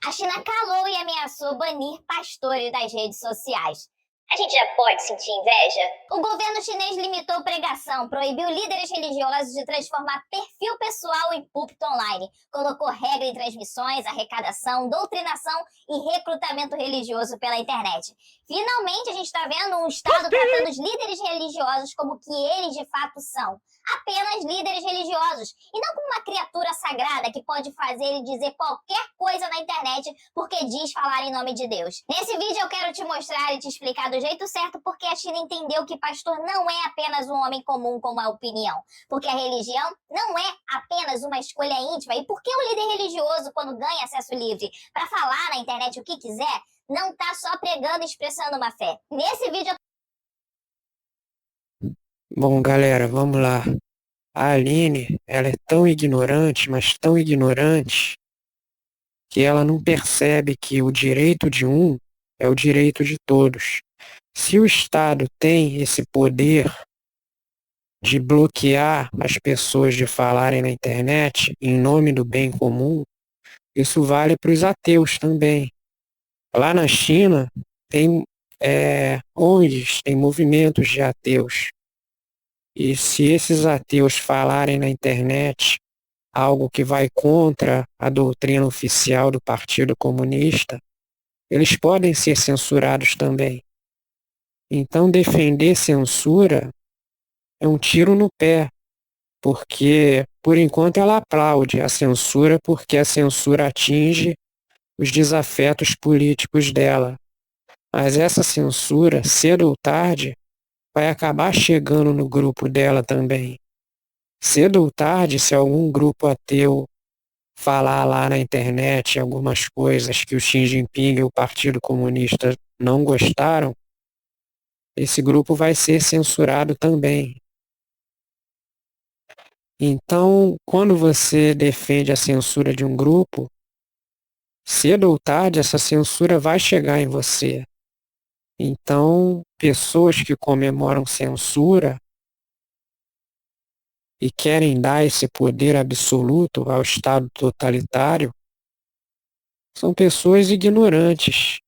A China calou e ameaçou banir pastores das redes sociais. A gente já pode sentir inveja? O governo chinês limitou pregação, proibiu líderes religiosos de transformar perfil pessoal em púlpito online, colocou regra em transmissões, arrecadação, doutrinação e recrutamento religioso pela internet. Finalmente a gente está vendo um Estado tratando os líderes religiosos como que eles de fato são. Apenas líderes religiosos, e não como uma criatura sagrada que pode fazer e dizer qualquer coisa na internet porque diz falar em nome de Deus. Nesse vídeo eu quero te mostrar e te explicar do jeito certo porque a China entendeu que pastor não é apenas um homem comum com uma opinião, porque a religião não é apenas uma escolha íntima, e porque o líder religioso, quando ganha acesso livre para falar na internet o que quiser, não está só pregando e expressando uma fé. Nesse vídeo Bom, galera, vamos lá. A Aline, ela é tão ignorante, mas tão ignorante, que ela não percebe que o direito de um é o direito de todos. Se o Estado tem esse poder de bloquear as pessoas de falarem na internet em nome do bem comum, isso vale para os ateus também. Lá na China, tem ONGs, tem movimentos de ateus. E se esses ateus falarem na internet algo que vai contra a doutrina oficial do Partido Comunista, eles podem ser censurados também. Então, defender censura é um tiro no pé, porque, por enquanto, ela aplaude a censura porque a censura atinge os desafetos políticos dela. Mas essa censura, cedo ou tarde, vai acabar chegando no grupo dela também. Cedo ou tarde, se algum grupo ateu falar lá na internet algumas coisas que o Xi Jinping e o Partido Comunista não gostaram, esse grupo vai ser censurado também. Então, quando você defende a censura de um grupo, cedo ou tarde essa censura vai chegar em você. Então, pessoas que comemoram censura e querem dar esse poder absoluto ao Estado totalitário são pessoas ignorantes.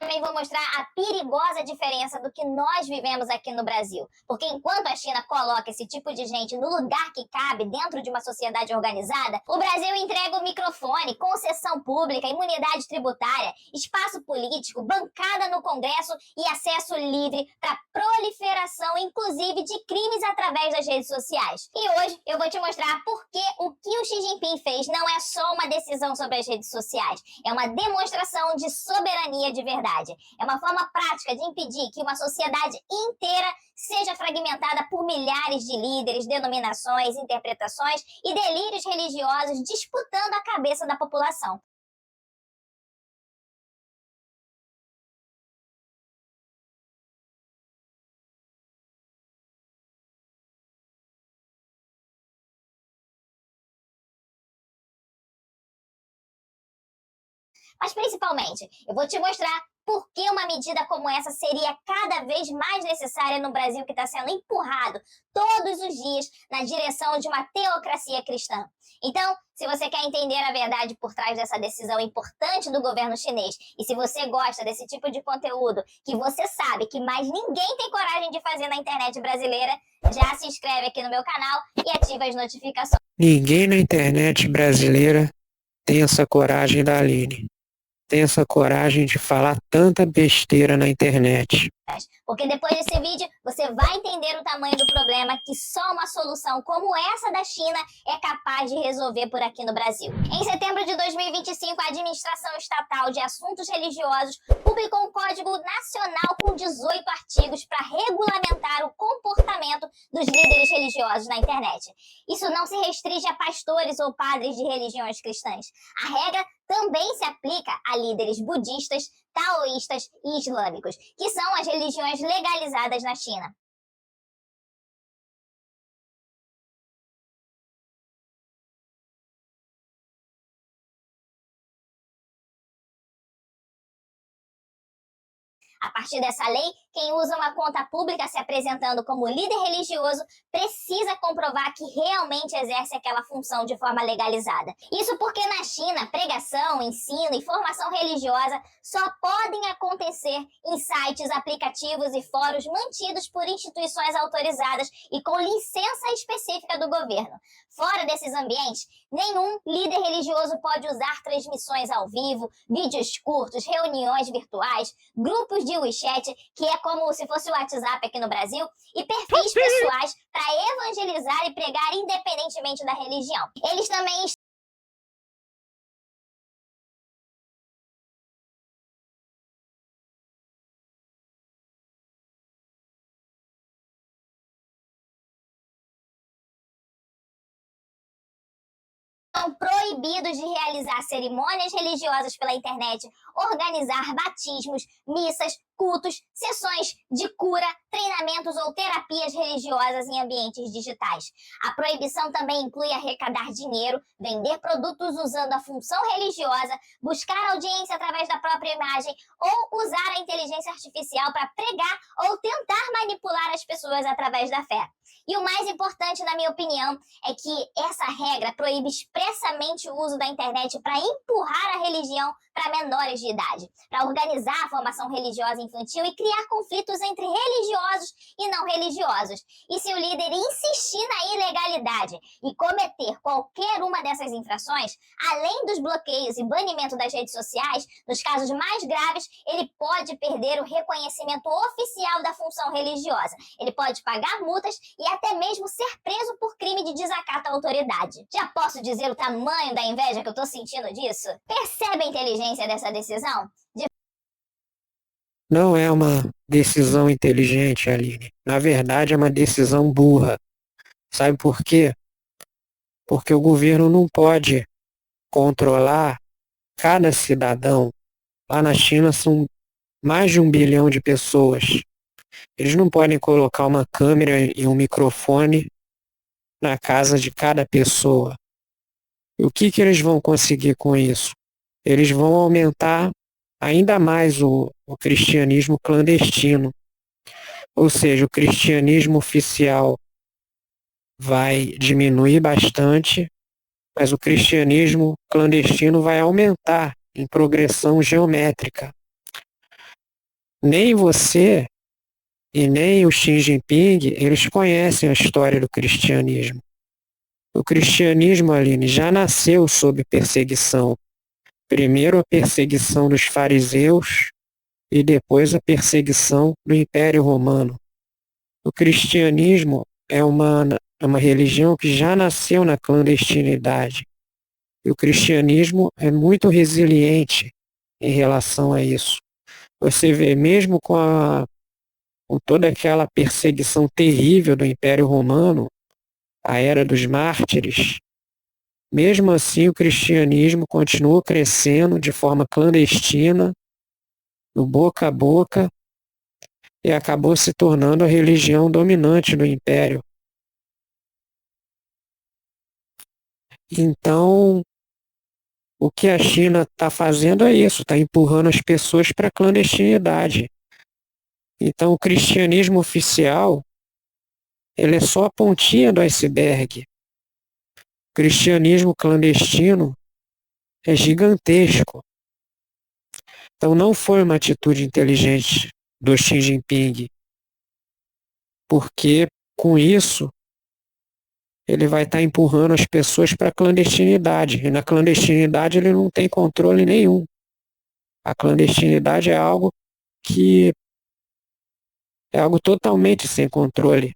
também vou mostrar a perigosa diferença do que nós vivemos aqui no Brasil. Porque enquanto a China coloca esse tipo de gente no lugar que cabe dentro de uma sociedade organizada, o Brasil entrega o microfone, concessão pública, imunidade tributária, espaço político, bancada no Congresso e acesso livre para proliferação, inclusive, de crimes através das redes sociais. E hoje eu vou te mostrar por que o que o Xi Jinping fez não é só uma decisão sobre as redes sociais, é uma demonstração de soberania de verdade. É uma forma prática de impedir que uma sociedade inteira seja fragmentada por milhares de líderes, denominações, interpretações e delírios religiosos disputando a cabeça da população. Mas principalmente, eu vou te mostrar por que uma medida como essa seria cada vez mais necessária no Brasil, que está sendo empurrado todos os dias na direção de uma teocracia cristã. Então, se você quer entender a verdade por trás dessa decisão importante do governo chinês, e se você gosta desse tipo de conteúdo que você sabe que mais ninguém tem coragem de fazer na internet brasileira, já se inscreve aqui no meu canal e ativa as notificações. Ninguém na internet brasileira tem essa coragem da Aline. Tem essa coragem de falar tanta besteira na internet. Porque depois desse vídeo você vai entender o tamanho do problema que só uma solução como essa da China é capaz de resolver por aqui no Brasil. Em setembro de 2025, a Administração Estatal de Assuntos Religiosos publicou um Código Nacional com 18 artigos para regulamentar o comportamento dos líderes religiosos na internet. Isso não se restringe a pastores ou padres de religiões cristãs. A regra também se aplica a líderes budistas, taoístas e islâmicos, que são as religiões legalizadas na China. A partir dessa lei, quem usa uma conta pública se apresentando como líder religioso precisa comprovar que realmente exerce aquela função de forma legalizada. Isso porque na China, pregação, ensino e formação religiosa só podem acontecer em sites, aplicativos e fóruns mantidos por instituições autorizadas e com licença específica do governo. Fora desses ambientes, nenhum líder religioso pode usar transmissões ao vivo, vídeos curtos, reuniões virtuais, grupos de WeChat, que é como se fosse o WhatsApp aqui no Brasil, e perfis pessoais para evangelizar e pregar independentemente da religião. Eles também são proibidos de realizar cerimônias religiosas pela internet, organizar batismos, missas, cultos, sessões de cura, treinamentos ou terapias religiosas em ambientes digitais. A proibição também inclui arrecadar dinheiro, vender produtos usando a função religiosa, buscar audiência através da própria imagem ou usar a inteligência artificial para pregar ou tentar manipular as pessoas através da fé. E o mais importante, na minha opinião, é que essa regra proíbe expressamente o uso da internet para empurrar a religião para menores de idade, para organizar a formação religiosa infantil e criar conflitos entre religiosos e não religiosos. E se o líder insistir na ilegalidade e cometer qualquer uma dessas infrações, além dos bloqueios e banimento das redes sociais, nos casos mais graves, ele pode perder o reconhecimento oficial da função religiosa. Ele pode pagar multas e até mesmo ser preso por crime de desacato à autoridade. Já posso dizer o tamanho da inveja que eu tô sentindo disso? Percebe a inteligência dessa decisão? Não é uma decisão inteligente, Aline. Na verdade, é uma decisão burra. Sabe por quê? Porque o governo não pode controlar cada cidadão. Lá na China são mais de 1 bilhão de pessoas. Eles não podem colocar uma câmera e um microfone na casa de cada pessoa. E o que eles vão conseguir com isso? Eles vão aumentar ainda mais o cristianismo clandestino. Ou seja, o cristianismo oficial vai diminuir bastante, mas o cristianismo clandestino vai aumentar em progressão geométrica. Nem você e nem o Xi Jinping, eles conhecem a história do cristianismo. O cristianismo, Aline, já nasceu sob perseguição. Primeiro a perseguição dos fariseus e depois a perseguição do Império Romano. O cristianismo é uma religião que já nasceu na clandestinidade. E o cristianismo é muito resiliente em relação a isso. Você vê, mesmo com toda aquela perseguição terrível do Império Romano, a Era dos Mártires, mesmo assim o cristianismo continuou crescendo de forma clandestina, no boca a boca, e acabou se tornando a religião dominante do Império. Então, o que a China está fazendo é isso, está empurrando as pessoas para a clandestinidade. Então, o cristianismo oficial, ele é só a pontinha do iceberg. O cristianismo clandestino é gigantesco. Então, não foi uma atitude inteligente do Xi Jinping, porque com isso ele vai estar empurrando as pessoas para a clandestinidade. E na clandestinidade ele não tem controle nenhum. A clandestinidade é algo que é algo totalmente sem controle.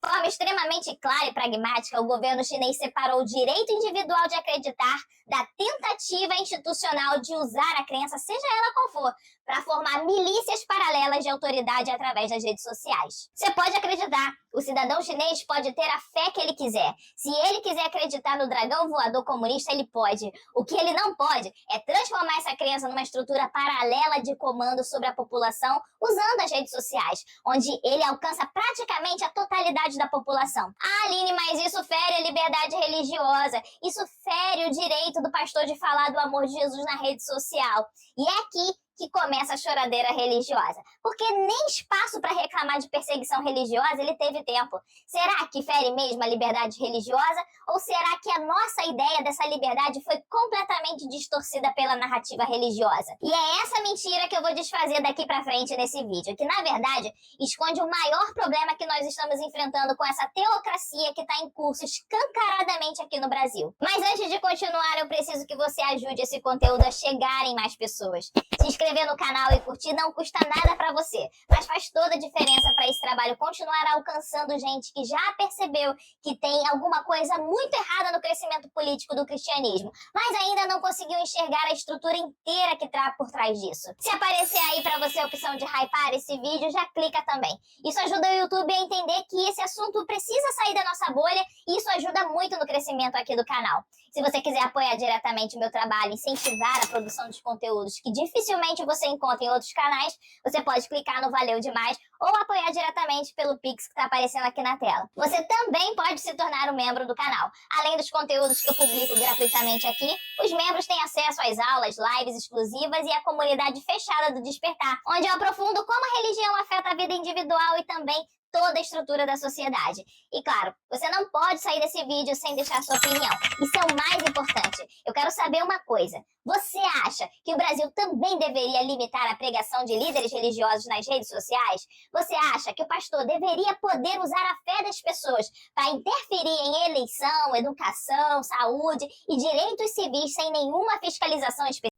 De forma extremamente clara e pragmática, o governo chinês separou o direito individual de acreditar da tentativa institucional de usar a crença, seja ela qual for, para formar milícias paralelas de autoridade através das redes sociais. Você pode acreditar, o cidadão chinês pode ter a fé que ele quiser. Se ele quiser acreditar no dragão voador comunista, ele pode. O que ele não pode é transformar essa crença numa estrutura paralela de comando sobre a população usando as redes sociais, onde ele alcança praticamente a totalidade da população. Ah, Aline, mas isso fere a liberdade religiosa, isso fere o direito do pastor de falar do amor de Jesus na rede social. E é aqui que começa a choradeira religiosa. Porque nem espaço para reclamar de perseguição religiosa ele teve tempo. Será que fere mesmo a liberdade religiosa? Ou será que a nossa ideia dessa liberdade foi completamente distorcida pela narrativa religiosa? E é essa mentira que eu vou desfazer daqui para frente nesse vídeo, que na verdade esconde o maior problema que nós estamos enfrentando com essa teocracia que está em curso escancaradamente aqui no Brasil. Mas antes de continuar, eu preciso que você ajude esse conteúdo a chegar em mais pessoas. Se inscrever no canal e curtir não custa nada para você, mas faz toda a diferença para esse trabalho continuar alcançando gente que já percebeu que tem alguma coisa muito errada no crescimento político do cristianismo, mas ainda não conseguiu enxergar a estrutura inteira que está por trás disso. Se aparecer aí para você a opção de hypar esse vídeo, já clica também. Isso ajuda o YouTube a entender que esse assunto precisa sair da nossa bolha e isso ajuda muito no crescimento aqui do canal. Se você quiser apoiar diretamente o meu trabalho, incentivar a produção de conteúdos que dificilmente você encontra em outros canais, você pode clicar no Valeu Demais ou apoiar diretamente pelo Pix que está aparecendo aqui na tela. Você também pode se tornar um membro do canal. Além dos conteúdos que eu publico gratuitamente aqui, os membros têm acesso às aulas, lives exclusivas e à comunidade fechada do Despertar, onde eu aprofundo como a religião afeta a vida individual e também toda a estrutura da sociedade. E claro, você não pode sair desse vídeo sem deixar sua opinião. Isso é o mais importante. Eu quero saber uma coisa. Você acha que o Brasil também deveria limitar a pregação de líderes religiosos nas redes sociais? Você acha que o pastor deveria poder usar a fé das pessoas para interferir em eleição, educação, saúde e direitos civis sem nenhuma fiscalização específica?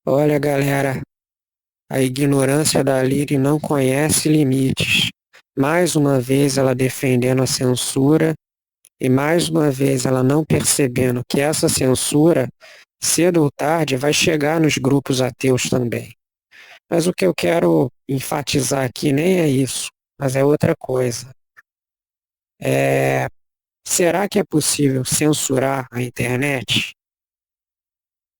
Olha, galera, a ignorância da Aline não conhece limites. Mais uma vez ela defendendo a censura e mais uma vez ela não percebendo que essa censura, cedo ou tarde, vai chegar nos grupos ateus também. Mas o que eu quero enfatizar aqui nem é isso, mas é outra coisa. Será que é possível censurar a internet?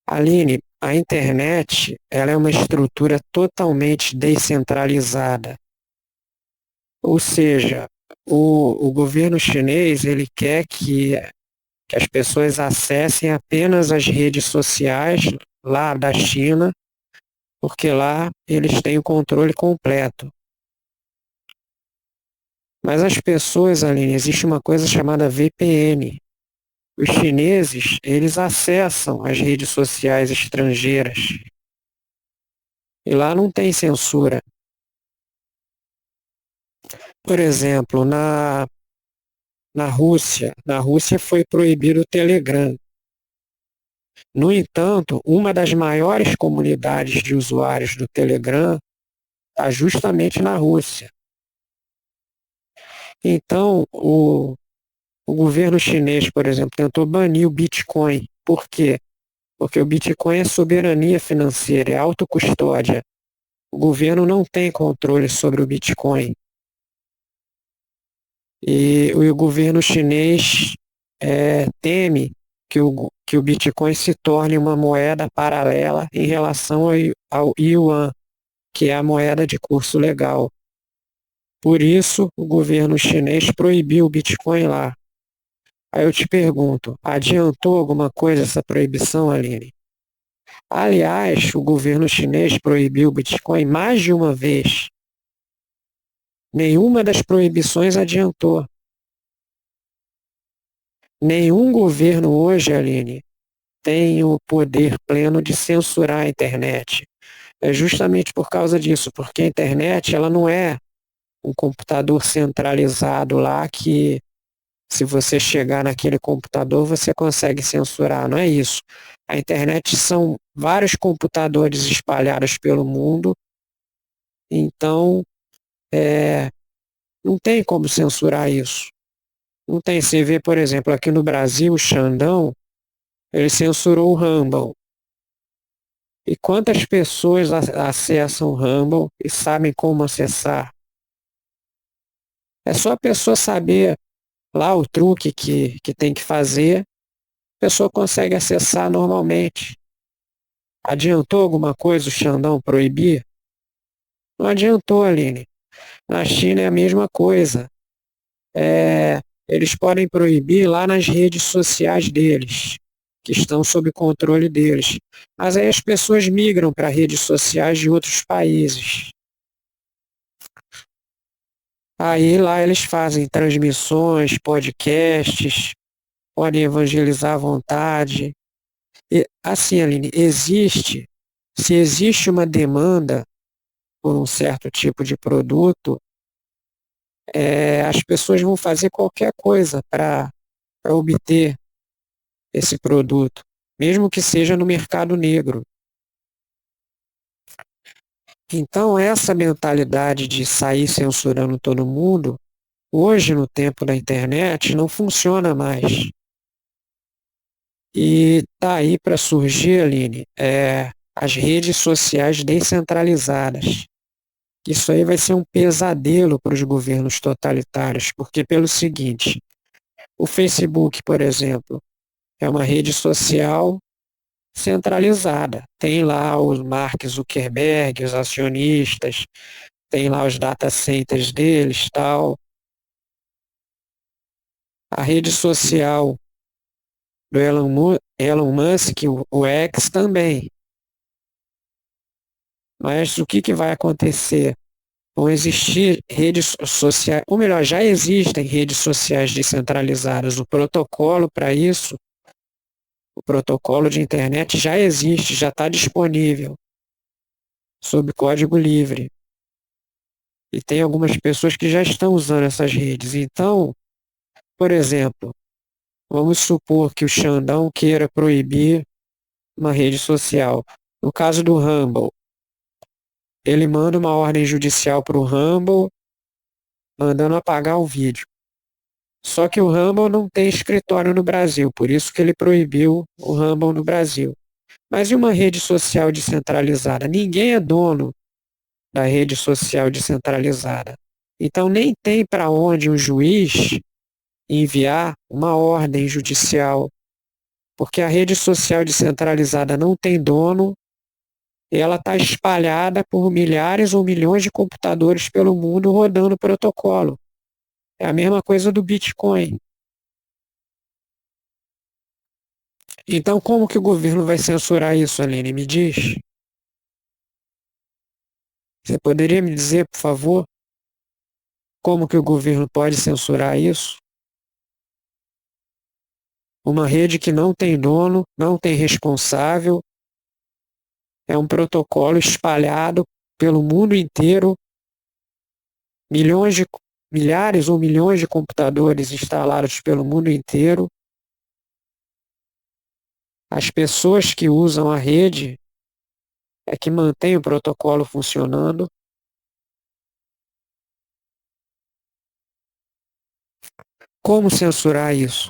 Aline, a internet ela é uma estrutura totalmente descentralizada. Ou seja, o governo chinês ele quer que as pessoas acessem apenas as redes sociais lá da China, porque lá eles têm o controle completo. Mas as pessoas, Aline, existe uma coisa chamada VPN. Os chineses, eles acessam as redes sociais estrangeiras. E lá não tem censura. Por exemplo, na Rússia foi proibido o Telegram. No entanto, uma das maiores comunidades de usuários do Telegram está justamente na Rússia. Então, o governo chinês, por exemplo, tentou banir o Bitcoin. Por quê? Porque o Bitcoin é soberania financeira, é autocustódia. O governo não tem controle sobre o Bitcoin. E o governo chinês teme que o Bitcoin se torne uma moeda paralela em relação ao Yuan, que é a moeda de curso legal. Por isso, o governo chinês proibiu o Bitcoin lá. Aí eu te pergunto, adiantou alguma coisa essa proibição, Aline? Aliás, o governo chinês proibiu o Bitcoin mais de uma vez. Nenhuma das proibições adiantou. Nenhum governo hoje, Aline, tem o poder pleno de censurar a internet. É justamente por causa disso, porque a internet ela não é um computador centralizado lá que se você chegar naquele computador você consegue censurar, não é isso. A internet são vários computadores espalhados pelo mundo, então não tem como censurar isso. Não tem. Você vê, por exemplo, aqui no Brasil, o Xandão, ele censurou o Rumble. E quantas pessoas acessam o Rumble e sabem como acessar? É só a pessoa saber lá o truque que tem que fazer, a pessoa consegue acessar normalmente. Adiantou alguma coisa o Xandão proibir? Não adiantou, Aline. Na China é a mesma coisa. Eles podem proibir lá nas redes sociais deles. que estão sob controle deles. Mas aí as pessoas migram para redes sociais de outros países. Aí lá eles fazem transmissões, podcasts, podem evangelizar à vontade. E, assim, Aline, se existe uma demanda por um certo tipo de produto, as pessoas vão fazer qualquer coisa para obter esse produto, mesmo que seja no mercado negro. Então, essa mentalidade de sair censurando todo mundo, hoje, no tempo da internet, não funciona mais. E tá aí para surgir, Aline, as redes sociais descentralizadas. Isso aí vai ser um pesadelo para os governos totalitários, porque pelo seguinte, o Facebook, por exemplo, é uma rede social centralizada. Tem lá os Mark Zuckerberg, os acionistas, tem lá os data centers deles, tal. A rede social do Elon Musk, o X também. Mas o que vai acontecer? Vão existir redes sociais, ou melhor, já existem redes sociais descentralizadas. O protocolo para isso, o protocolo de internet já existe, já está disponível, sob código livre. E tem algumas pessoas que já estão usando essas redes. Então, por exemplo, vamos supor que o Xandão queira proibir uma rede social. No caso do Rumble, ele manda uma ordem judicial para o Rumble, mandando apagar o vídeo. Só que o Rumble não tem escritório no Brasil, por isso que ele proibiu o Rumble no Brasil. Mas e uma rede social descentralizada? Ninguém é dono da rede social descentralizada. Então nem tem para onde um juiz enviar uma ordem judicial, porque a rede social descentralizada não tem dono e ela está espalhada por milhares ou milhões de computadores pelo mundo rodando protocolo. É a mesma coisa do Bitcoin. Então, como que o governo vai censurar isso, Aline? Me diz. Você poderia me dizer, por favor, como que o governo pode censurar isso? Uma rede que não tem dono, não tem responsável, é um protocolo espalhado pelo mundo inteiro, milhares ou milhões de computadores instalados pelo mundo inteiro. As pessoas que usam a rede é que mantêm o protocolo funcionando. Como censurar isso?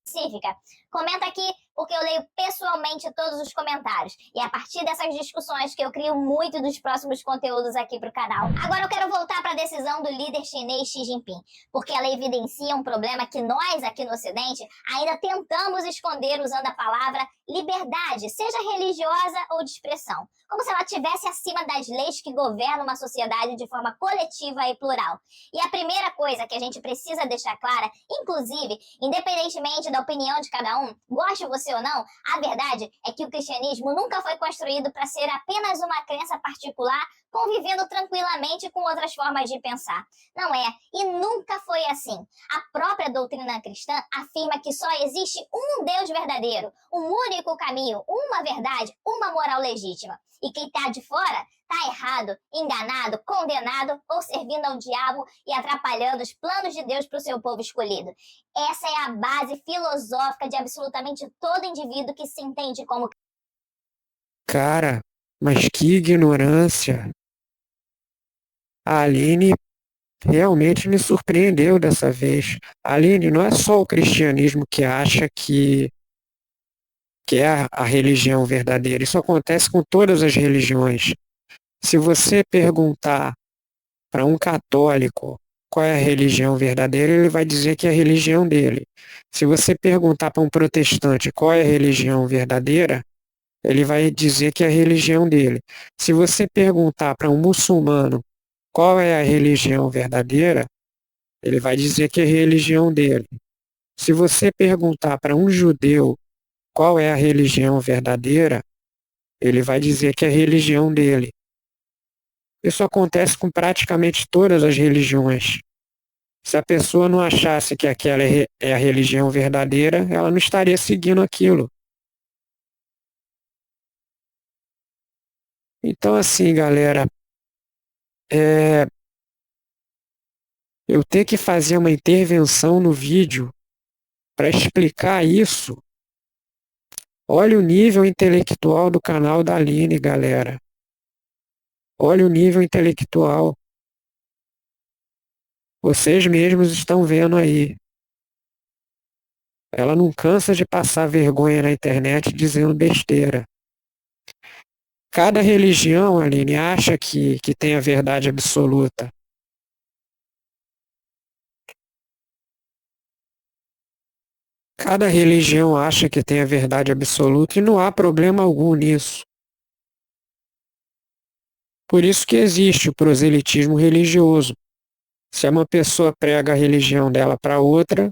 Específica. Comenta aqui, porque eu leio pessoalmente todos os comentários. E é a partir dessas discussões que eu crio muito dos próximos conteúdos aqui pro canal. Agora eu quero voltar para a decisão do líder chinês Xi Jinping, porque ela evidencia um problema que nós aqui no Ocidente ainda tentamos esconder usando a palavra liberdade, seja religiosa ou de expressão, como se ela estivesse acima das leis que governam uma sociedade de forma coletiva e plural. E a primeira coisa que a gente precisa deixar clara, inclusive, independentemente da opinião de cada um, goste você ou não, a verdade é que o cristianismo nunca foi construído para ser apenas uma crença particular convivendo tranquilamente com outras formas de pensar. Não é, e nunca foi assim. A própria doutrina cristã afirma que só existe um Deus verdadeiro, um único caminho, uma verdade, uma moral legítima. E quem está de fora está errado, enganado, condenado ou servindo ao diabo e atrapalhando os planos de Deus para o seu povo escolhido. Essa é a base filosófica de absolutamente todo indivíduo que se entende como... Cara, mas que ignorância! A Aline realmente me surpreendeu dessa vez. A Aline, não é só o cristianismo que acha que é a religião verdadeira. Isso acontece com todas as religiões. Se você perguntar para um católico qual é a religião verdadeira, ele vai dizer que é a religião dele. Se você perguntar para um protestante qual é a religião verdadeira, ele vai dizer que é a religião dele. Se você perguntar para um muçulmano qual é a religião verdadeira, ele vai dizer que é a religião dele. Se você perguntar para um judeu qual é a religião verdadeira, ele vai dizer que é a religião dele. Isso acontece com praticamente todas as religiões. Se a pessoa não achasse que aquela é a religião verdadeira, ela não estaria seguindo aquilo. Então, assim, galera, é, eu ter que fazer uma intervenção no vídeo para explicar isso. Olha o nível intelectual do canal da Aline, galera. Olha o nível intelectual. Vocês mesmos estão vendo aí. Ela não cansa de passar vergonha na internet dizendo besteira. Cada religião, Aline, acha que tem a verdade absoluta. Cada religião acha que tem a verdade absoluta e não há problema algum nisso. Por isso que existe o proselitismo religioso. Se uma pessoa prega a religião dela para outra,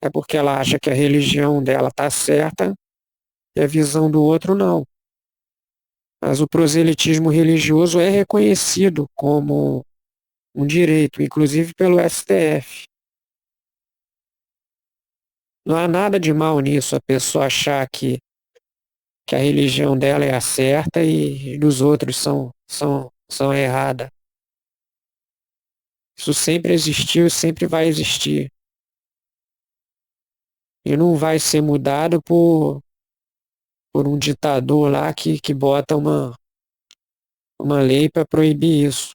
é porque ela acha que a religião dela está certa e a visão do outro não. Mas o proselitismo religioso é reconhecido como um direito, inclusive pelo STF. Não há nada de mal nisso, a pessoa achar que a religião dela é a certa e dos outros são a errada. Isso sempre existiu e sempre vai existir. E não vai ser mudado por um ditador lá que bota uma lei para proibir isso.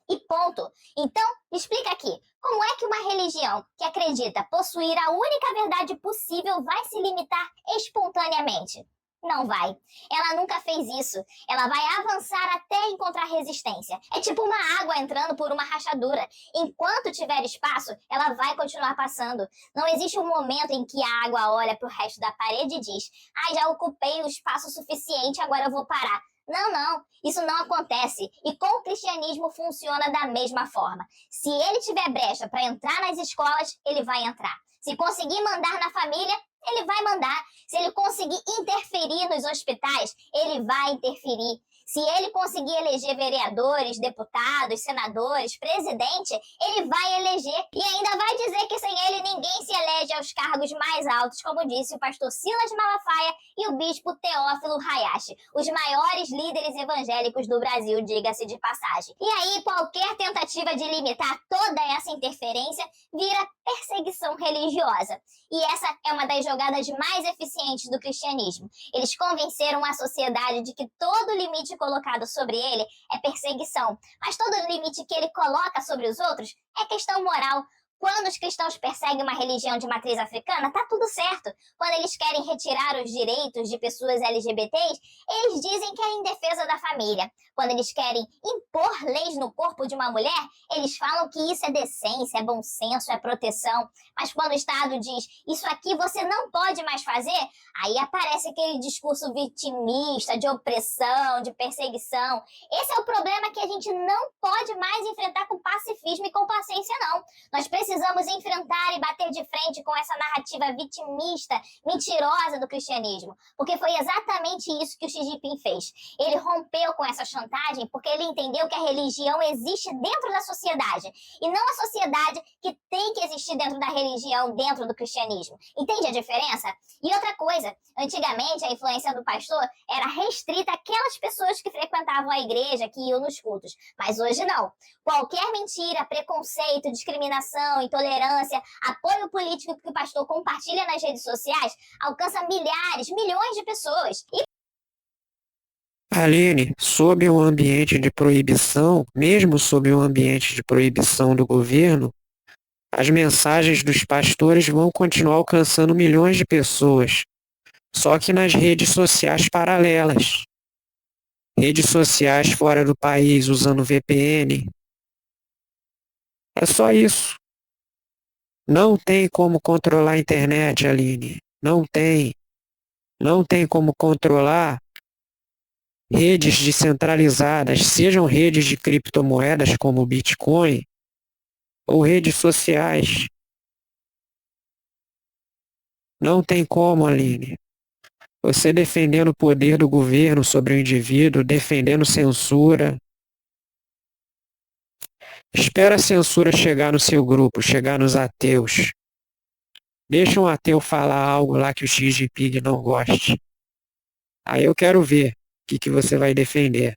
E ponto. Então, explica aqui. Como é que uma religião que acredita possuir a única verdade possível vai se limitar espontaneamente? Não vai. Ela nunca fez isso. Ela vai avançar até encontrar resistência. É tipo uma água entrando por uma rachadura. Enquanto tiver espaço, ela vai continuar passando. Não existe um momento em que a água olha para o resto da parede e diz: "Ah, já ocupei o espaço suficiente, agora eu vou parar." Não, não, isso não acontece. E com o cristianismo funciona da mesma forma. Se ele tiver brecha para entrar nas escolas, ele vai entrar. Se conseguir mandar na família, ele vai mandar. Se ele conseguir interferir nos hospitais, ele vai interferir. Se ele conseguir eleger vereadores, deputados, senadores, presidente, ele vai eleger. E ainda vai dizer que sem ele ninguém se elege aos cargos mais altos, como disse o pastor Silas Malafaia e o bispo Teófilo Hayashi, os maiores líderes evangélicos do Brasil, diga-se de passagem. E aí, qualquer tentativa de limitar toda essa interferência vira perseguição religiosa. E essa é uma das jogadas mais eficientes do cristianismo. Eles convenceram a sociedade de que todo limite colocado sobre ele é perseguição, mas todo limite que ele coloca sobre os outros é questão moral. Quando os cristãos perseguem uma religião de matriz africana, tá tudo certo. Quando eles querem retirar os direitos de pessoas LGBTs, eles dizem que é em defesa da família. Quando eles querem impor leis no corpo de uma mulher, eles falam que isso é decência, é bom senso, é proteção. Mas quando o Estado diz, isso aqui você não pode mais fazer, aí aparece aquele discurso vitimista, de opressão, de perseguição. Esse é o problema que a gente não pode mais enfrentar com pacifismo e com paciência, não. Nós precisamos enfrentar e bater de frente com essa narrativa vitimista, mentirosa do cristianismo. Porque foi exatamente isso que o Xi Jinping fez. Ele rompeu com essa chantagem porque ele entendeu que a religião existe dentro da sociedade. E não a sociedade que tem que existir dentro da religião, dentro do cristianismo. Entende a diferença? E outra coisa, antigamente a influência do pastor era restrita àquelas pessoas que frequentavam a igreja, que iam nos cultos. Mas hoje não. Qualquer mentira, preconceito, discriminação, intolerância, apoio político que o pastor compartilha nas redes sociais alcança milhares, milhões de pessoas. Aline, sob um ambiente de proibição, mesmo sob um ambiente de proibição do governo, as mensagens dos pastores vão continuar alcançando milhões de pessoas, só que nas redes sociais paralelas. Redes sociais fora do país usando VPN. É só isso. Não tem como controlar a internet, Aline. Não tem. Não tem como controlar redes descentralizadas, sejam redes de criptomoedas como o Bitcoin ou redes sociais. Não tem como, Aline. Você defendendo o poder do governo sobre o indivíduo, defendendo censura. Espera a censura chegar no seu grupo, chegar nos ateus. Deixa um ateu falar algo lá que o Xi Jinping não goste. Aí eu quero ver o que você vai defender.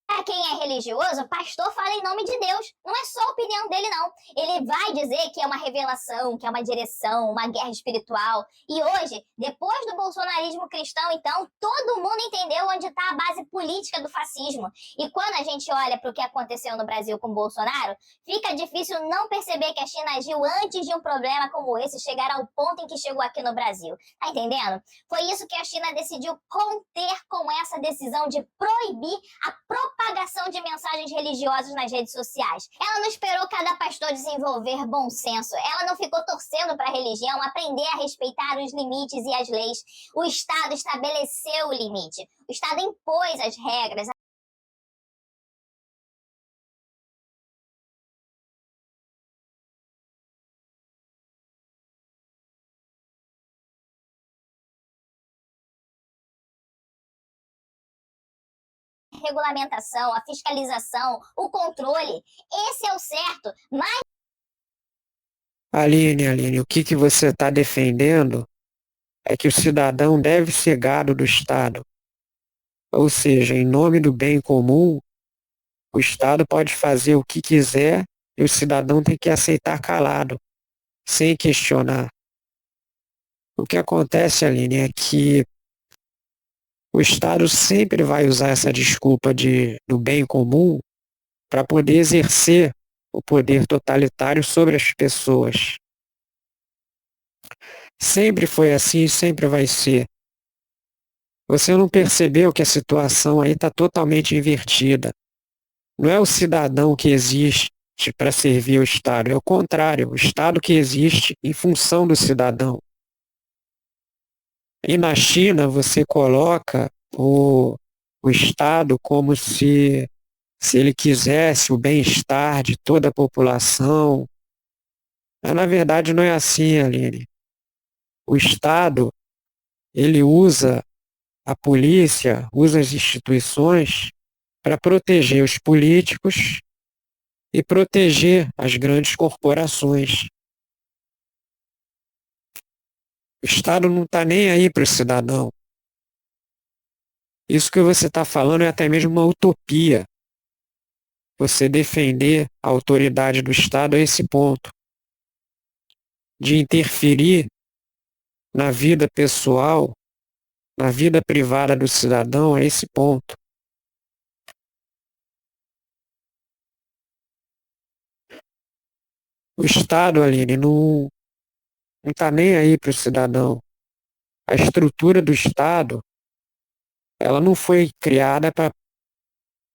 Para quem é religioso, o pastor fala em nome de Deus. Não é só a opinião dele, não. Ele vai dizer que é uma revelação, que é uma direção, uma guerra espiritual. E hoje, depois do bolsonarismo cristão, então, todo mundo entendeu onde está a base política do fascismo. E quando a gente olha para o que aconteceu no Brasil com Bolsonaro, fica difícil não perceber que a China agiu antes de um problema como esse chegar ao ponto em que chegou aqui no Brasil. Tá entendendo? Foi isso que a China decidiu conter com essa decisão de proibir a propagação de mensagens religiosas nas redes sociais. Ela não esperou cada pastor desenvolver bom senso. Ela não ficou torcendo para a religião aprender a respeitar os limites e as leis. O Estado estabeleceu o limite. O Estado impôs as regras. A regulamentação, a fiscalização, o controle. Esse é o certo. Mas Aline, o que você está defendendo é que o cidadão deve ser gado do Estado. Ou seja, em nome do bem comum, o Estado pode fazer o que quiser e o cidadão tem que aceitar calado, sem questionar. O que acontece, Aline, é que o Estado sempre vai usar essa desculpa do bem comum para poder exercer o poder totalitário sobre as pessoas. Sempre foi assim e sempre vai ser. Você não percebeu que a situação aí está totalmente invertida. Não é o cidadão que existe para servir o Estado, é o contrário, o Estado que existe em função do cidadão. E na China você coloca o Estado como se ele quisesse o bem-estar de toda a população. Mas na verdade não é assim, Aline. O Estado, ele usa a polícia, usa as instituições para proteger os políticos e proteger as grandes corporações. O Estado não está nem aí para o cidadão. Isso que você está falando é até mesmo uma utopia. Você defender a autoridade do Estado a esse ponto, de interferir na vida pessoal, na vida privada do cidadão a esse ponto. O Estado, Aline, não está nem aí para o cidadão. A estrutura do Estado, ela não foi criada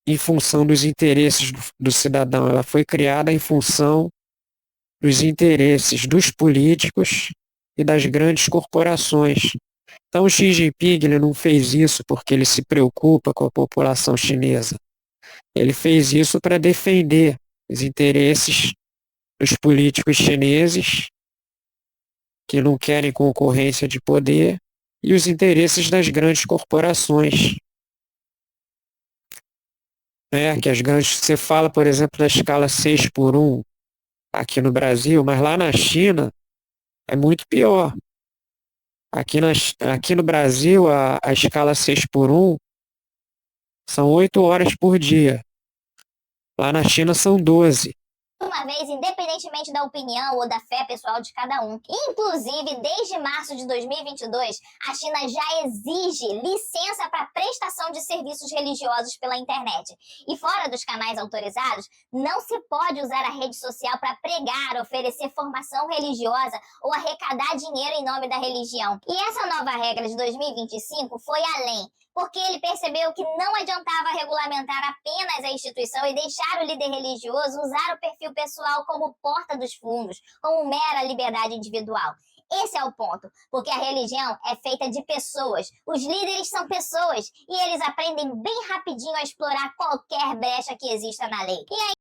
em função dos interesses do cidadão, ela foi criada em função dos interesses dos políticos e das grandes corporações. Então, o Xi Jinping ele não fez isso porque ele se preocupa com a população chinesa. Ele fez isso para defender os interesses dos políticos chineses que não querem concorrência de poder e os interesses das grandes corporações. Que as grandes, você fala, por exemplo, da escala 6:1 aqui no Brasil, mas lá na China é muito pior. Aqui no Brasil, a escala 6:1 são 8 horas por dia. Lá na China são 12. Uma vez, independentemente da opinião ou da fé pessoal de cada um. Inclusive, desde março de 2022, a China já exige licença para prestação de serviços religiosos pela internet. E fora dos canais autorizados, não se pode usar a rede social para pregar, oferecer formação religiosa ou arrecadar dinheiro em nome da religião. E essa nova regra de 2025 foi além, porque ele percebeu que não adiantava regulamentar apenas a instituição e deixar o líder religioso usar o perfil pessoal como porta dos fundos, como mera liberdade individual. Esse é o ponto, porque a religião é feita de pessoas, os líderes são pessoas e eles aprendem bem rapidinho a explorar qualquer brecha que exista na lei. E aí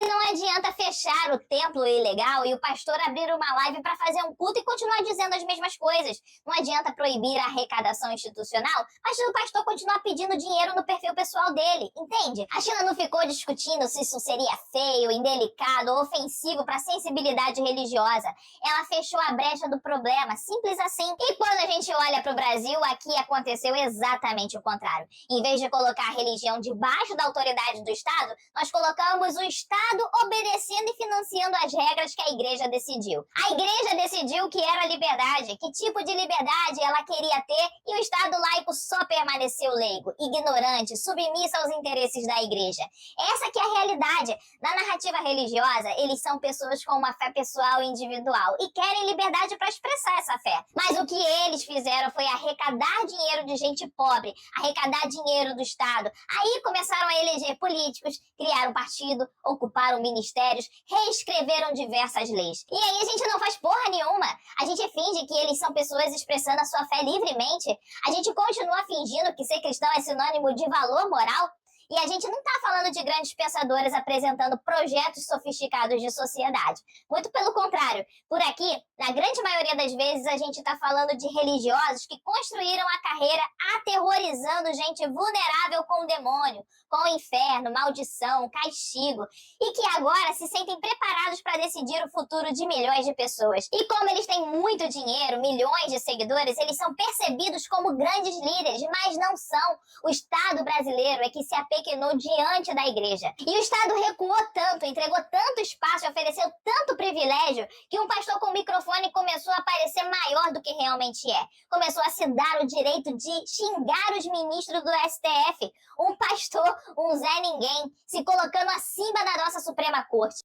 Não adianta fechar o templo ilegal e o pastor abrir uma live para fazer um culto e continuar dizendo as mesmas coisas. Não adianta proibir a arrecadação institucional, mas o pastor continuar pedindo dinheiro no perfil pessoal dele, entende? A China não ficou discutindo se isso seria feio, indelicado ou ofensivo para a sensibilidade religiosa. Ela fechou a brecha do problema, simples assim. E quando a gente olha para o Brasil, aqui aconteceu exatamente o contrário. Em vez de colocar a religião debaixo da autoridade do Estado, nós colocamos o Estado obedecendo e financiando as regras que a igreja decidiu. A igreja decidiu que era liberdade, que tipo de liberdade ela queria ter, e o Estado laico só permaneceu leigo, ignorante, submisso aos interesses da igreja. Essa que é a realidade. Na narrativa religiosa, eles são pessoas com uma fé pessoal e individual e querem liberdade para expressar essa fé. Mas o que eles fizeram foi arrecadar dinheiro de gente pobre, arrecadar dinheiro do Estado. Aí começaram a eleger políticos, criaram partido, ocuparam ministérios, reescreveram diversas leis. E aí a gente não faz porra nenhuma. A gente finge que eles são pessoas expressando a sua fé livremente. A gente continua fingindo que ser cristão é sinônimo de valor moral. E a gente não está falando de grandes pensadores apresentando projetos sofisticados de sociedade. Muito pelo contrário. Por aqui, na grande maioria das vezes, a gente está falando de religiosos que construíram a carreira aterrorizando gente vulnerável com o demônio, com o inferno, maldição, castigo, e que agora se sentem preparados para decidir o futuro de milhões de pessoas. E como eles têm muito dinheiro, milhões de seguidores, eles são percebidos como grandes líderes, mas não são. O Estado brasileiro é que se apequenou diante da igreja. E o Estado recuou tanto, entregou tanto espaço, ofereceu tanto privilégio, que um pastor com microfone começou a parecer maior do que realmente é. Começou a se dar o direito de xingar os ministros do STF. Um pastor, um Zé Ninguém, se colocando acima da nossa Suprema Corte.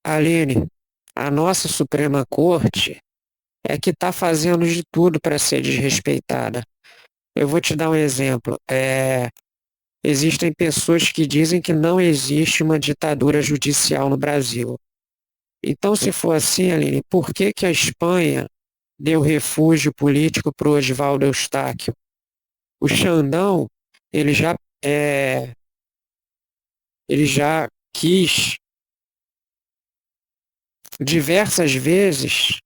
Aline, a nossa Suprema Corte é que está fazendo de tudo para ser desrespeitada. Eu vou te dar um exemplo. Existem pessoas que dizem que não existe uma ditadura judicial no Brasil. Então, se for assim, Aline, por que que a Espanha deu refúgio político para o Oswaldo Eustáquio? O Xandão, ele já, ele já quis diversas vezes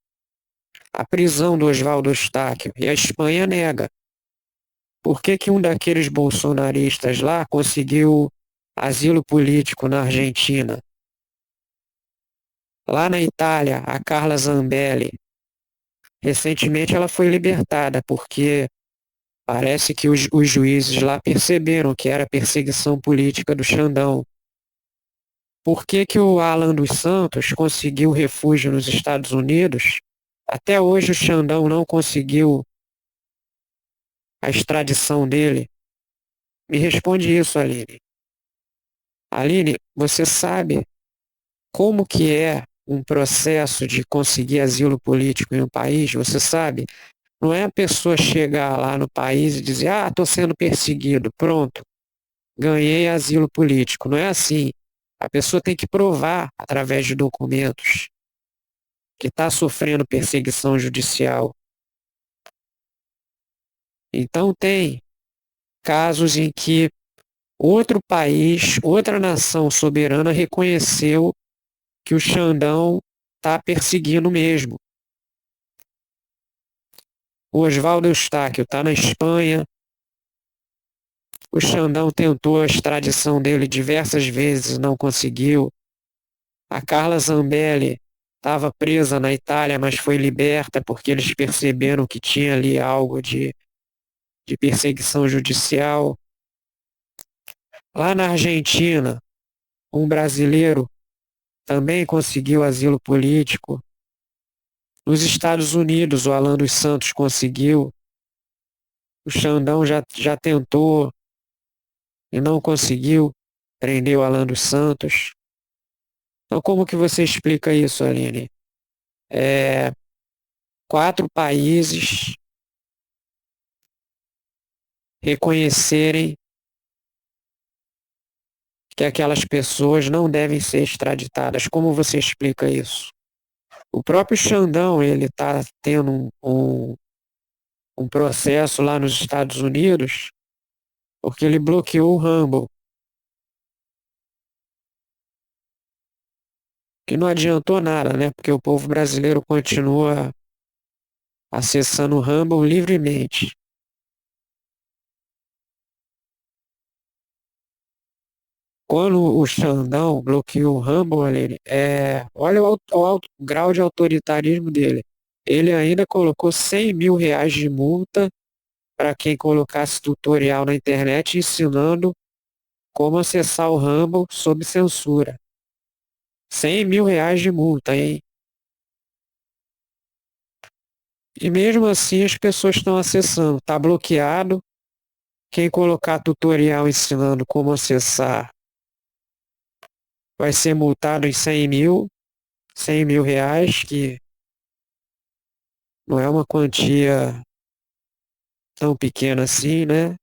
a prisão do Oswaldo Eustáquio e a Espanha nega. Por que que um daqueles bolsonaristas lá conseguiu asilo político na Argentina? Lá na Itália, a Carla Zambelli, recentemente ela foi libertada porque parece que os juízes lá perceberam que era perseguição política do Xandão. Por que que o Alan dos Santos conseguiu refúgio nos Estados Unidos? Até hoje o Xandão não conseguiu a extradição dele. Me responde isso, Aline. Aline, você sabe como que é um processo de conseguir asilo político em um país? Você sabe? Não é a pessoa chegar lá no país e dizer, estou sendo perseguido, pronto, ganhei asilo político. Não é assim. A pessoa tem que provar, através de documentos, que está sofrendo perseguição judicial. Então tem casos em que outro país, outra nação soberana reconheceu que o Xandão está perseguindo mesmo. O Oswaldo Eustáquio está na Espanha. O Xandão tentou a extradição dele diversas vezes, não conseguiu. A Carla Zambelli estava presa na Itália, mas foi liberta porque eles perceberam que tinha ali algo de perseguição judicial. Lá na Argentina, um brasileiro também conseguiu asilo político. Nos Estados Unidos, o Alan dos Santos conseguiu. O Xandão já tentou e não conseguiu. Prendeu o Alan dos Santos. Então, como que você explica isso, Aline? 4 países reconhecerem que aquelas pessoas não devem ser extraditadas. Como você explica isso? O próprio Xandão, ele está tendo um processo lá nos Estados Unidos porque ele bloqueou o Rumble. Que não adiantou nada, né? Porque o povo brasileiro continua acessando o Rumble livremente. Quando o Xandão bloqueou o Rumble, olha o alto grau de autoritarismo dele. Ele ainda colocou R$ 100.000 de multa para quem colocasse tutorial na internet ensinando como acessar o Rumble sob censura. R$ 100.000 de multa, hein? E mesmo assim as pessoas estão acessando. Está bloqueado. Quem colocar tutorial ensinando como acessar vai ser multado em 100 mil reais, que não é uma quantia tão pequena assim, né?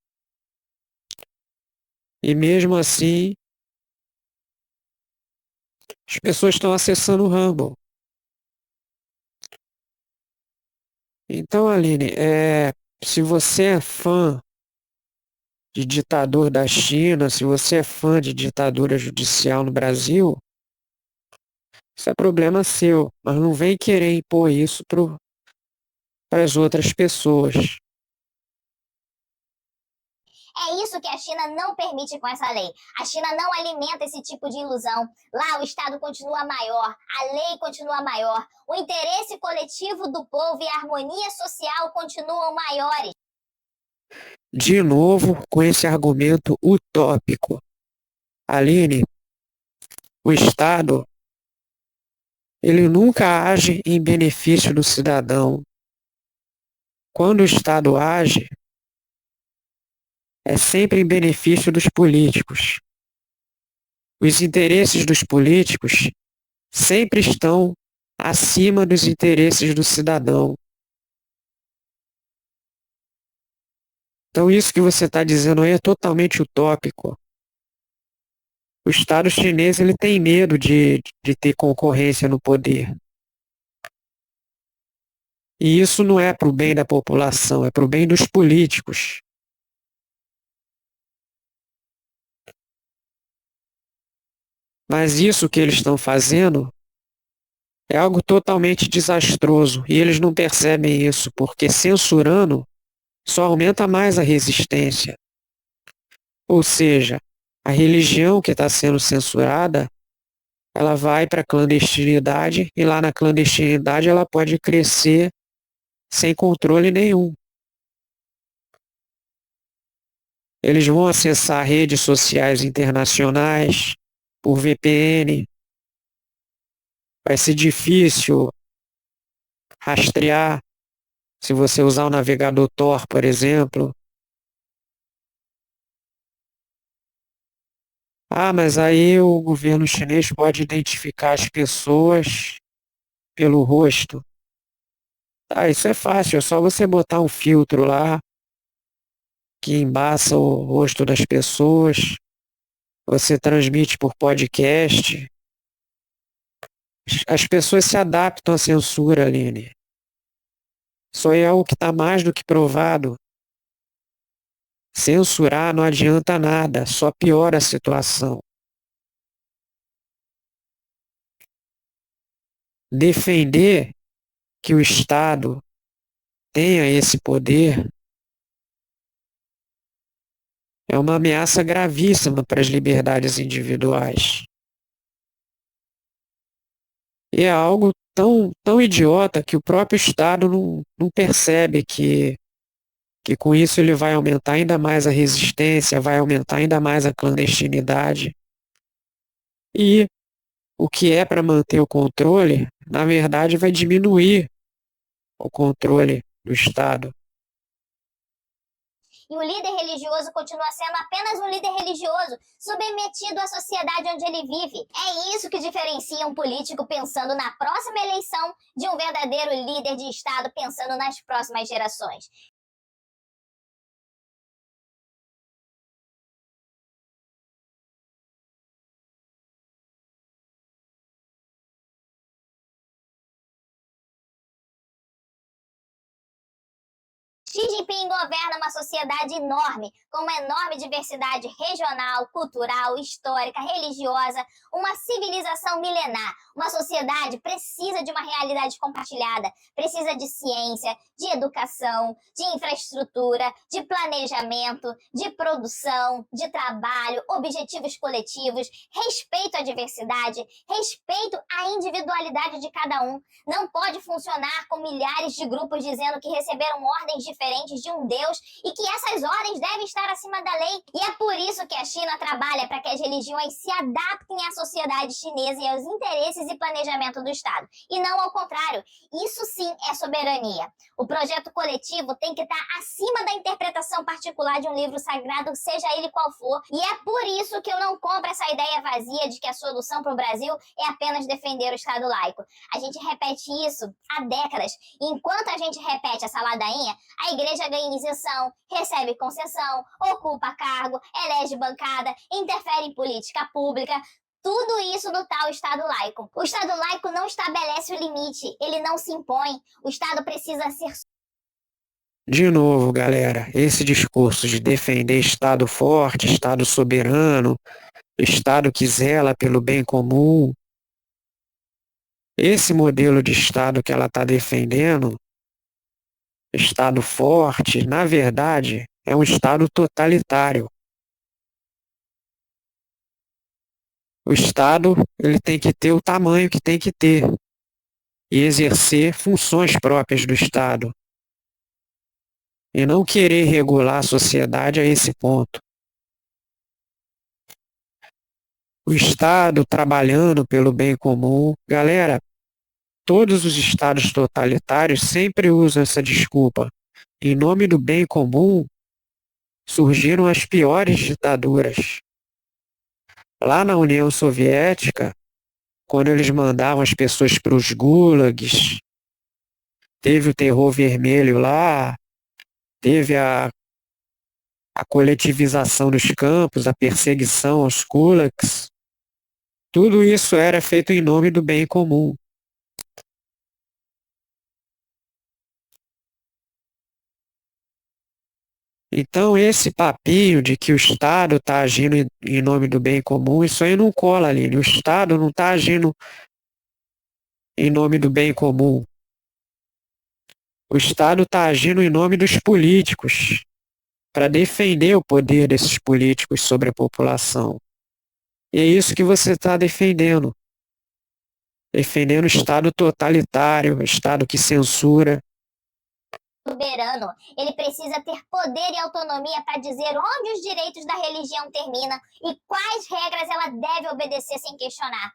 E mesmo assim, as pessoas estão acessando o Rumble. Então, Aline, se você é fã de ditador da China, se você é fã de ditadura judicial no Brasil, isso é problema seu, mas não vem querer impor isso para as outras pessoas. É isso que a China não permite com essa lei. A China não alimenta esse tipo de ilusão. Lá o Estado continua maior, a lei continua maior, o interesse coletivo do povo e a harmonia social continuam maiores. De novo, com esse argumento utópico. Aline, o Estado, ele nunca age em benefício do cidadão. Quando o Estado age, é sempre em benefício dos políticos. Os interesses dos políticos sempre estão acima dos interesses do cidadão. Então isso que você está dizendo aí é totalmente utópico. O Estado chinês ele tem medo de ter concorrência no poder. E isso não é para o bem da população, é para o bem dos políticos. Mas isso que eles estão fazendo é algo totalmente desastroso e eles não percebem isso, porque censurando só aumenta mais a resistência. Ou seja, a religião que está sendo censurada, ela vai para a clandestinidade e lá na clandestinidade ela pode crescer sem controle nenhum. Eles vão acessar redes sociais internacionais por VPN. Vai ser difícil rastrear se você usar o navegador Tor, por exemplo. Ah, mas aí o governo chinês pode identificar as pessoas pelo rosto. Ah, isso é fácil, é só você botar um filtro lá que embaça o rosto das pessoas. Você transmite por podcast. As pessoas se adaptam à censura, Aline. Isso aí é o que está mais do que provado. Censurar não adianta nada, só piora a situação. Defender que o Estado tenha esse poder é uma ameaça gravíssima para as liberdades individuais. E é algo tão idiota que o próprio Estado não percebe que com isso ele vai aumentar ainda mais a resistência, vai aumentar ainda mais a clandestinidade. E o que é para manter o controle, na verdade, vai diminuir o controle do Estado. E o líder religioso continua sendo apenas um líder religioso, submetido à sociedade onde ele vive. É isso que diferencia um político pensando na próxima eleição de um verdadeiro líder de Estado pensando nas próximas gerações. Xi Jinping governa uma sociedade enorme, com uma enorme diversidade regional, cultural, histórica, religiosa, uma civilização milenar. Uma sociedade precisa de uma realidade compartilhada, precisa de ciência, de educação, de infraestrutura, de planejamento, de produção, de trabalho, objetivos coletivos, respeito à diversidade, respeito à individualidade de cada um. Não pode funcionar com milhares de grupos dizendo que receberam ordens diferentes de um Deus e que essas ordens devem estar acima da lei. E é por isso que a China trabalha para que as religiões se adaptem à sociedade chinesa e aos interesses e planejamento do Estado, e não ao contrário. Isso sim é soberania. O projeto coletivo tem que estar acima da interpretação particular de um livro sagrado, seja ele qual for, e é por isso que eu não compro essa ideia vazia de que a solução para o Brasil é apenas defender o Estado laico. A gente repete isso há décadas, e enquanto a gente repete essa ladainha, a igreja ganha isenção, recebe concessão, ocupa cargo, elege bancada, interfere em política pública. Tudo isso no tal Estado laico. O Estado laico não estabelece o limite, ele não se impõe. O Estado precisa ser... De novo, galera, esse discurso de defender Estado forte, Estado soberano, Estado que zela pelo bem comum, esse modelo de Estado que ela está defendendo, Estado forte, na verdade, é um Estado totalitário. O Estado ele tem que ter o tamanho que tem que ter e exercer funções próprias do Estado. E não querer regular a sociedade a esse ponto. O Estado trabalhando pelo bem comum. Galera, todos os estados totalitários sempre usam essa desculpa. Em nome do bem comum, surgiram as piores ditaduras. Lá na União Soviética, quando eles mandavam as pessoas para os gulags, teve o terror vermelho lá, teve a coletivização dos campos, a perseguição aos gulags. Tudo isso era feito em nome do bem comum. Então esse papinho de que o Estado está agindo em nome do bem comum, isso aí não cola, Aline. O Estado não está agindo em nome do bem comum. O Estado está agindo em nome dos políticos, para defender o poder desses políticos sobre a população. E é isso que você está defendendo. Defendendo o Estado totalitário, o Estado que censura. Soberano, ele precisa ter poder e autonomia para dizer onde os direitos da religião terminam e quais regras ela deve obedecer sem questionar.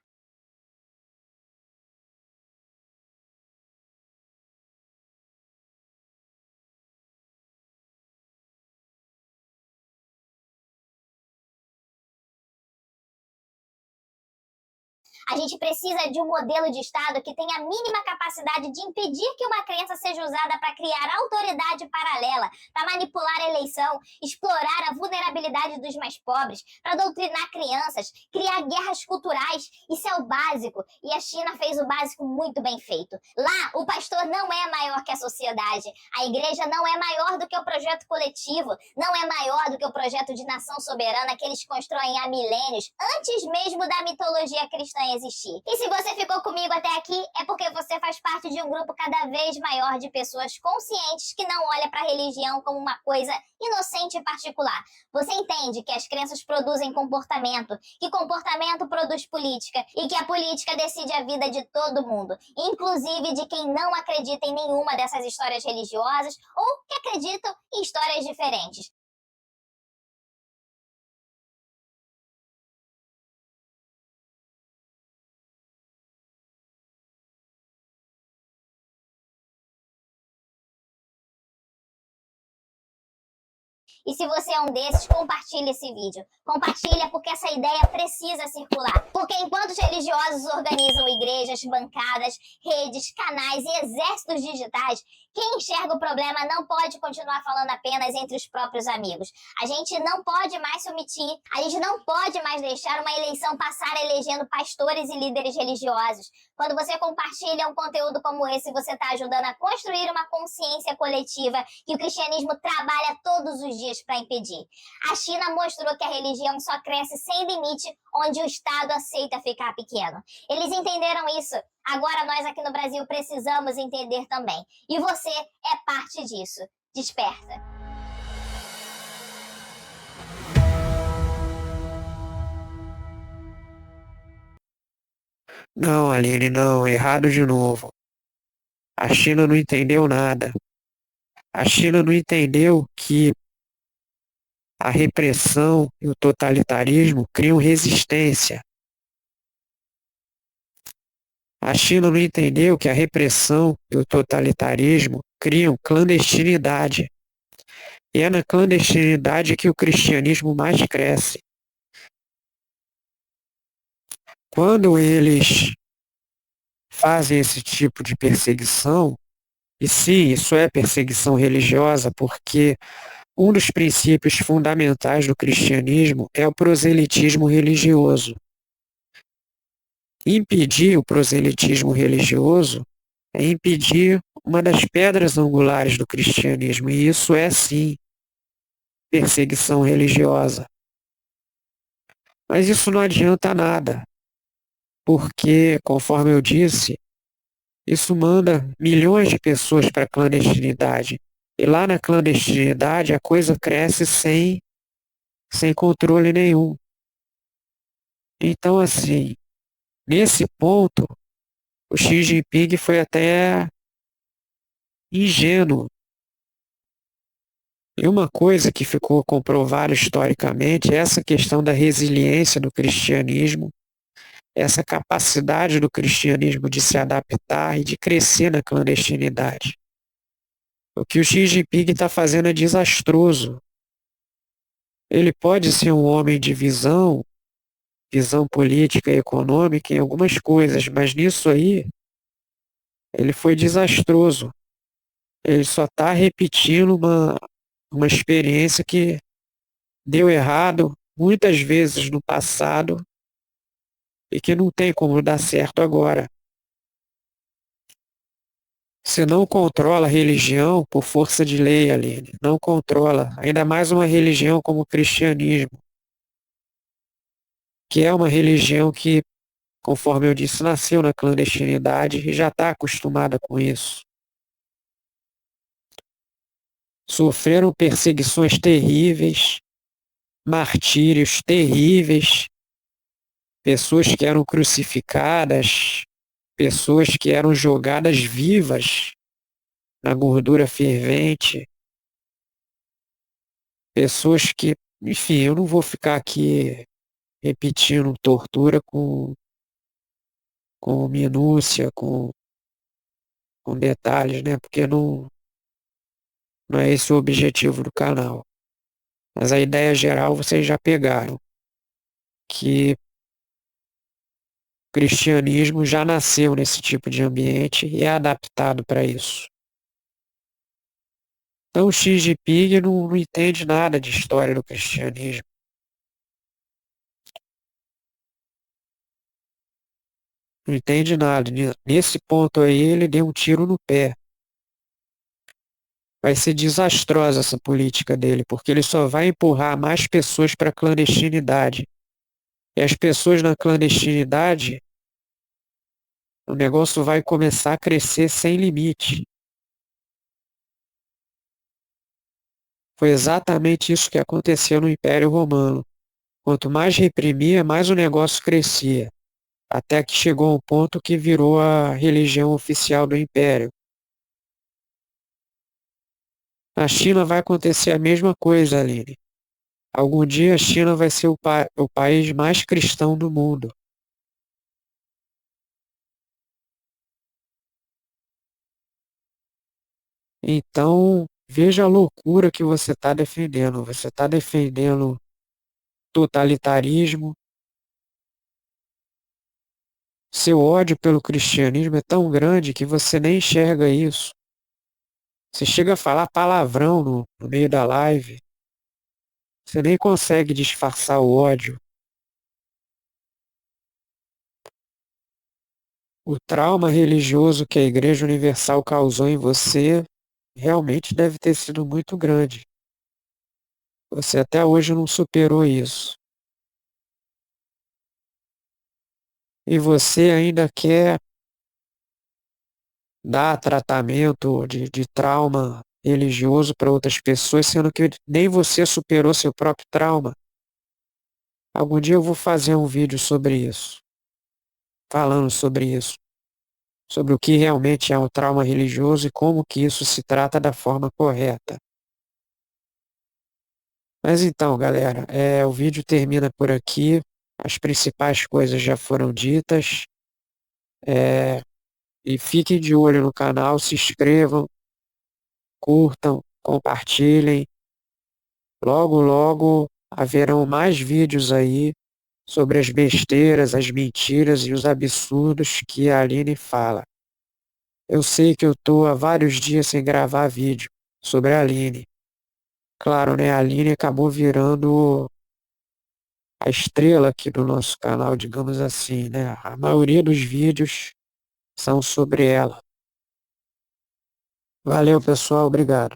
A gente precisa de um modelo de Estado que tenha a mínima capacidade de impedir que uma crença seja usada para criar autoridade paralela, para manipular a eleição, explorar a vulnerabilidade dos mais pobres, para doutrinar crianças, criar guerras culturais. Isso é o básico, e a China fez o básico muito bem feito. Lá, o pastor não é maior que a sociedade, a igreja não é maior do que o projeto coletivo, não é maior do que o projeto de nação soberana que eles constroem há milênios, antes mesmo da mitologia cristã existir. E se você ficou comigo até aqui, é porque você faz parte de um grupo cada vez maior de pessoas conscientes que não olha para a religião como uma coisa inocente e particular. Você entende que as crenças produzem comportamento, que comportamento produz política e que a política decide a vida de todo mundo, inclusive de quem não acredita em nenhuma dessas histórias religiosas ou que acreditam em histórias diferentes. E se você é um desses, compartilhe esse vídeo. Compartilha porque essa ideia precisa circular. Porque enquanto os religiosos organizam igrejas, bancadas, redes, canais e exércitos digitais, Quem enxerga o problema não pode continuar falando apenas entre os próprios amigos. A gente não pode mais se omitir, a gente não pode mais deixar uma eleição passar elegendo pastores e líderes religiosos. Quando você compartilha um conteúdo como esse, você está ajudando a construir uma consciência coletiva que o cristianismo trabalha todos os dias para impedir. A China mostrou que a religião só cresce sem limite onde o Estado aceita ficar pequeno. Eles entenderam isso. Agora nós aqui no Brasil precisamos entender também. E você é parte disso. Desperta. Não, Aline, não, errado de novo. A China não entendeu nada. A China não entendeu que a repressão e o totalitarismo criam resistência. A China não entendeu que a repressão e o totalitarismo criam clandestinidade. E é na clandestinidade que o cristianismo mais cresce. Quando eles fazem esse tipo de perseguição, e sim, isso é perseguição religiosa, porque um dos princípios fundamentais do cristianismo é o proselitismo religioso. Impedir o proselitismo religioso é impedir uma das pedras angulares do cristianismo, e isso é sim perseguição religiosa. Mas isso não adianta nada, porque, conforme eu disse, isso manda milhões de pessoas para a clandestinidade. E lá na clandestinidade a coisa cresce sem controle nenhum. Então, assim, nesse ponto, o Xi Jinping foi até ingênuo. E uma coisa que ficou comprovada historicamente é essa questão da resiliência do cristianismo, essa capacidade do cristianismo de se adaptar e de crescer na clandestinidade. O que o Xi Jinping está fazendo é desastroso. Ele pode ser um homem de visão política e econômica em algumas coisas, mas nisso aí ele foi desastroso. Ele só está repetindo uma experiência que deu errado muitas vezes no passado e que não tem como dar certo agora. Você não controla a religião por força de lei, Aline. Não controla. Ainda mais uma religião como o cristianismo, que é uma religião que, conforme eu disse, nasceu na clandestinidade e já está acostumada com isso. Sofreram perseguições terríveis, martírios terríveis, pessoas que eram crucificadas, pessoas que eram jogadas vivas na gordura fervente, pessoas que, enfim, eu não vou ficar aqui repetindo tortura com minúcia, com detalhes, né? Porque não é esse o objetivo do canal. Mas a ideia geral vocês já pegaram, que o cristianismo já nasceu nesse tipo de ambiente e é adaptado para isso. Então, Xi Jinping não entende nada de história do cristianismo. Não entende nada. Nesse ponto aí, ele deu um tiro no pé. Vai ser desastrosa essa política dele, porque ele só vai empurrar mais pessoas para a clandestinidade. E as pessoas na clandestinidade, o negócio vai começar a crescer sem limite. Foi exatamente isso que aconteceu no Império Romano. Quanto mais reprimia, mais o negócio crescia, até que chegou a um ponto que virou a religião oficial do Império. Na China vai acontecer a mesma coisa, Aline. Algum dia a China vai ser o país mais cristão do mundo. Então, veja a loucura que você está defendendo. Você está defendendo totalitarismo. Seu ódio pelo cristianismo é tão grande que você nem enxerga isso. Você chega a falar palavrão no meio da live. Você nem consegue disfarçar o ódio. O trauma religioso que a Igreja Universal causou em você realmente deve ter sido muito grande. Você até hoje não superou isso. E você ainda quer dar tratamento de trauma religioso para outras pessoas, sendo que nem você superou seu próprio trauma. Algum dia eu vou fazer um vídeo sobre isso, falando sobre isso, sobre o que realmente é um trauma religioso e como que isso se trata da forma correta. Mas então, galera, o vídeo termina por aqui. As principais coisas já foram ditas. É, e fiquem de olho no canal, se inscrevam, curtam, compartilhem. Logo, logo haverão mais vídeos aí sobre as besteiras, as mentiras e os absurdos que a Aline fala. Eu sei que eu tô há vários dias sem gravar vídeo sobre a Aline. Claro, né? A Aline acabou virando a estrela aqui do nosso canal, digamos assim, né? A maioria dos vídeos são sobre ela. Valeu, pessoal. Obrigado.